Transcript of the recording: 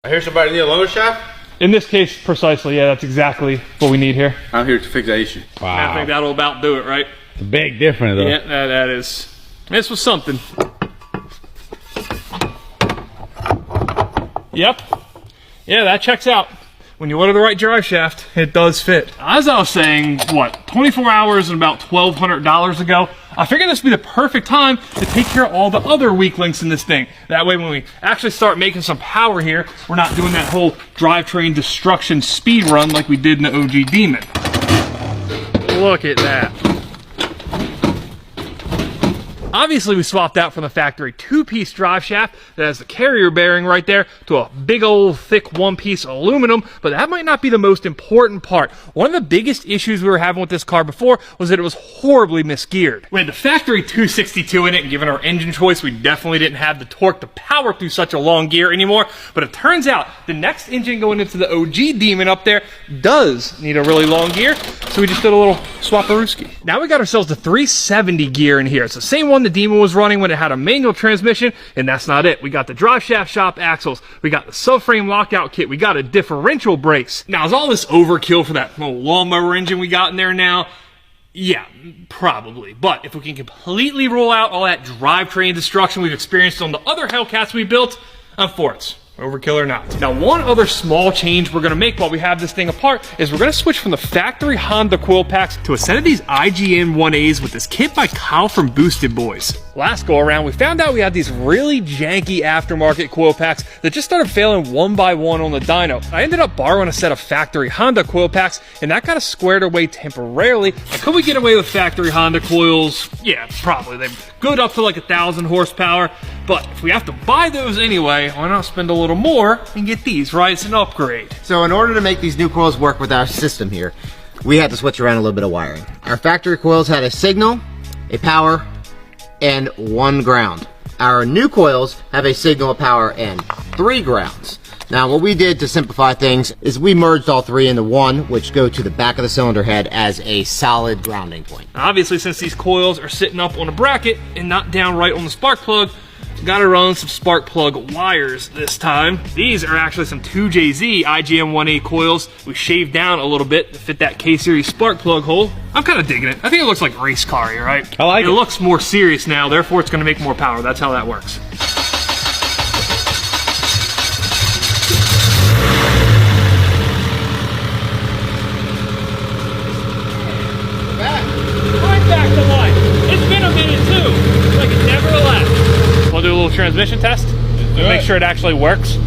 I hear somebody need a loaner shaft? In this case, precisely, yeah, that's exactly what we need here. I'm here to fix that issue. Wow. I think that'll about do it, right? It's a big difference, though. Yeah, that is. This was something. Yep. Yeah, that checks out. When you order the right drive shaft, it does fit. As I was saying, what, 24 hours and about $1,200 ago, I figured this would be the perfect time to take care of all the other weak links in this thing. That way when we actually start making some power here, we're not doing that whole drivetrain destruction speed run like we did in the OG Demon. Look at that. Obviously, we swapped out from the factory two-piece drive shaft that has the carrier bearing right there to a big old thick one-piece aluminum, but that might not be the most important part. One of the biggest issues we were having with this car before was that it was horribly misgeared. We had the factory 262 in it, and given our engine choice, we definitely didn't have the torque to power through such a long gear anymore, but it turns out the next engine going into the OG Demon up there does need a really long gear, so we just did a little swap-a-rooski. Now we got ourselves the 370 gear in here. It's the same one the Demon was running when it had a manual transmission, and that's not it. We got the drive shaft shop axles, we got the subframe lockout kit, we got a differential brace. Now, is all this overkill for that little lawnmower engine we got in there now? Yeah, probably. But if we can completely roll out all that drivetrain destruction we've experienced on the other Hellcats we built, I'm for it. Overkill or not. Now, one other small change we're going to make while we have this thing apart is we're going to switch from the factory Honda coil packs to a set of these IGN 1As with this kit by Kyle from Boosted Boys. Last go around, we found out we had these really janky aftermarket coil packs that just started failing one by one on the dyno. I ended up borrowing a set of factory Honda coil packs, and that got us squared away temporarily. And could we get away with factory Honda coils? Yeah, probably. They're good up to like 1,000 horsepower, but if we have to buy those anyway, why not spend a little more and get these, right? It's an upgrade. So in order to make these new coils work with our system here, we had to switch around a little bit of wiring. Our factory coils had a signal, a power, and 1 ground. Our new coils have a signal, a power, and 3 grounds. Now what we did to simplify things is we merged all 3 into one, which go to the back of the cylinder head as a solid grounding point. Obviously, since these coils are sitting up on a bracket and not down right on the spark plug, gotta run some spark plug wires this time. These are actually some 2JZ IGN 1A coils we shaved down a little bit to fit that K-Series spark plug hole. I'm kind of digging it. I think it looks like race car-y, right? I like it. It looks more serious now, therefore it's gonna make more power. That's how that works. Right back to life. It's been a minute too. It's like it never elapsed. We'll do a little transmission test. Make sure it actually works.